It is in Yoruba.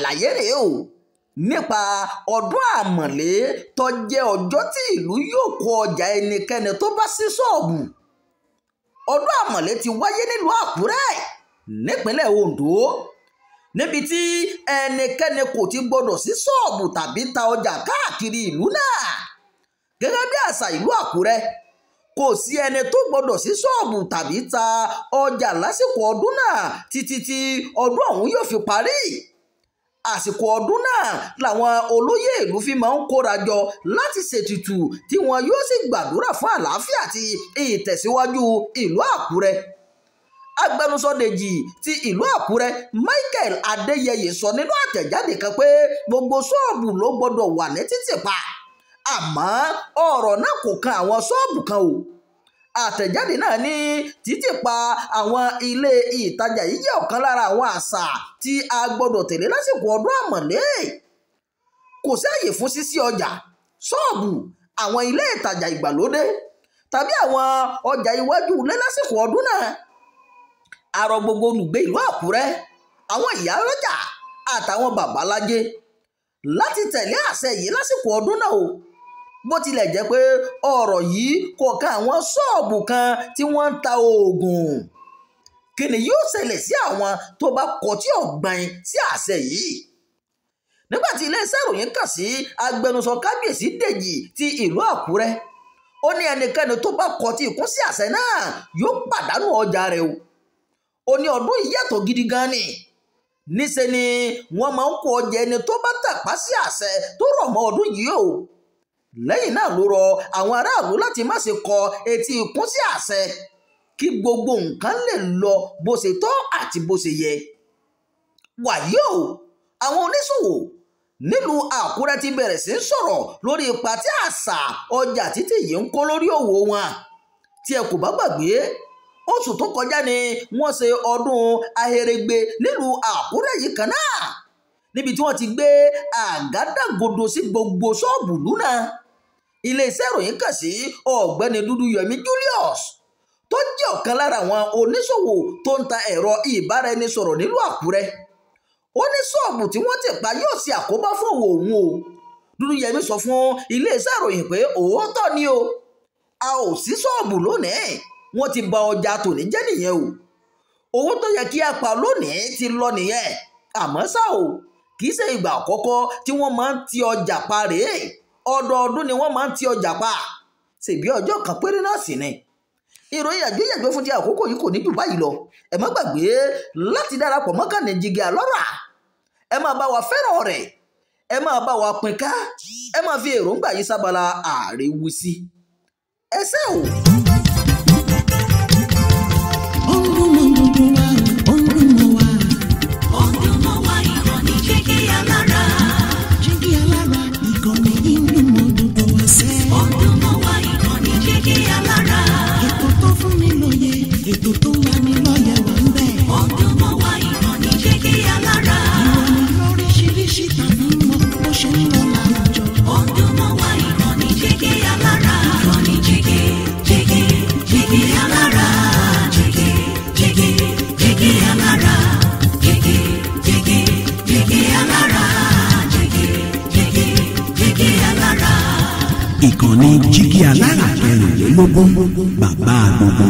àlàyé rèé o nípa ọdún àmọ̀lé tó jẹ́ ọjọ́ tí ìlú yóò kó ọjà ẹnikẹ́ni tó bá ṣí ṣọ́ọ̀bù. Ọdún àmọ̀lé ti wáyé nílùú Àkúrẹ́ nípínlẹ̀ Oǹdó, níbi tí ẹnikẹ́ni kò ti gbọdọ̀ ṣí ṣọ́ọ̀bù tàbí ta ọjà káàkiri ìlú náà. Gẹ́gẹ́ bí àṣà ìlú Àkúrẹ́, kò sí ẹni tó gbọdọ̀ ṣí ṣọ́ọ̀bù tàbí ta ọjà lásìkò ọdún náà títí tí ọdún ọ̀hún yóò fi parí. Àsìkò ọdún náà làwọn olóyè ìlú fi máa ń kóra jọ láti ṣètùtù tí wọn yóò sì gbàdúrà fún àlàáfíà àti ìtẹ̀síwájú ìlú Àkúrẹ́. Agbẹnusọ Dèjì ti ìlú Àkúrẹ́ Michael Adéyẹyè sọ nínú àtẹ̀jáde kan pé gbogbo ṣọ́ọ̀bù ló gbọdọ̀ wà ní títìpa, àmọ́ ọ̀rọ̀ náà kò kan àwọn ṣọ́ọ̀bù kan o. Àtẹ̀jáde náà ní títìpa àwọn ilé ìtajà yìí jẹ́ ọ̀kan lára àwọn àṣà tí a gbọdọ̀ tẹ̀lé lásìkò ọdún àmọ̀lé. Kò sí àyè fún ṣíṣí ọjà, ṣọ́ọ̀bù, àwọn ilé ìtajà ìgbàlódé tàbí àwọn ọjà iwájú ilé lásìkò ọdún náà. A rọ gbogbo olùgbé ìlú Àkúrẹ́, àwọn ìyálọ́jà àtàwọn babalájé láti tẹ̀lé àṣẹ yìí lásìkò ọdún náà o. Bó tilẹ̀ jẹ́ pé ọ̀rọ̀ yìí kò kan àwọn ṣọ́ọ̀bù kan tí wọ́n ń ta oògùn. Kí ni yóò ṣẹlẹ̀ sí àwọn tó bá kọtí ọ̀gbìn sí àṣẹ yìí? Nígbà tí iléeṣẹ́ ìròyìn kàn sí agbẹnusọ kábíyèsí Dèjì ti ìlú Àkúrẹ́, ó ní ẹnikẹ́ni tó bá kọtí ikún sí àṣẹ náà yóò pàdánù ọjà rẹ̀ o. Ó ní ọdún yìí yàtọ̀ gidi gan ni. Níṣe ni wọ́n máa ń kó ọjà ẹni tó bá tàpá sí àṣẹ tó rọ̀ mọ́ ọdún yìí o. Lẹ́yìn náà ló rọ àwọn aráàlú láti má ṣe kọ etí ikún sí àṣẹ kí gbogbo nǹkan lè lọ bó ṣe tọ́ àti bó ṣe yẹ. Wàyí o, àwọn oníṣòwò nílùú Àkúrẹ́ ti bẹ̀rẹ̀ sí ń sọ̀rọ̀ lórí ipa tí àṣà ọjà títì yìí ń kó lórí òwò wọn. Tí ẹ kò bá gbàgbé, oṣù tó kọjá ni wọ́n ṣe ọdún Ahérégbe nílùú Àkúrẹ́ yìí kan náà, níbi tí wọ́n ti gbé àgádágodo sí gbogbo ṣọ́ọ̀bù lúnà. Iléeṣẹ́ ìròyìn kàn sí ọ̀gbẹ́ni Dúdúyẹmí Julius tó jẹ́ ọ̀kan lára àwọn oníṣòwò tó ń ta ẹ̀rọ ìbáraẹnisọ̀rọ̀ nílùú Àkúrẹ́. Ó ní ṣọ́ọ̀bù tí wọ́n ti pa yóò ṣe àkóbá fún òun o. Dúdúyẹmí sọ fún iléeṣẹ́ ìròyìn pé òótọ́ ni o, a ò sí ṣọ́ọ̀bù lónìí, wọ́n ti bà ọjà tòní jẹ́ nìyẹn o. Owó tó yẹ kí a pa lónìí ti lọ nìyẹn. Àmọ́ ṣá o, kì í ṣe ìgbà àkọ́kọ́ tí wọ́n máa ń ti ọjà pa rèé. Ọdọọdún ni wọ́n máa ń ti ọjà pa. Ṣèbí ọjọ́ kan péré náà sì ni. Ìròyìn àgbéyẹ̀gbẹ́ fún ti àkókò yìí kò ní jù báyìí lọ. Ẹ má gbàgbé láti darapọ̀ mọ́ ìkànnì Jígí Alọ́rà. Ẹ máa bá wa fẹ́ràn rẹ̀, ẹ máa bá wa pín ká, ẹ máa fi èròǹgbà yìí sábàlá àríwísí. Ẹ ṣé o. Ìkànnì Jígí Alárà 24, bàbá gbogbo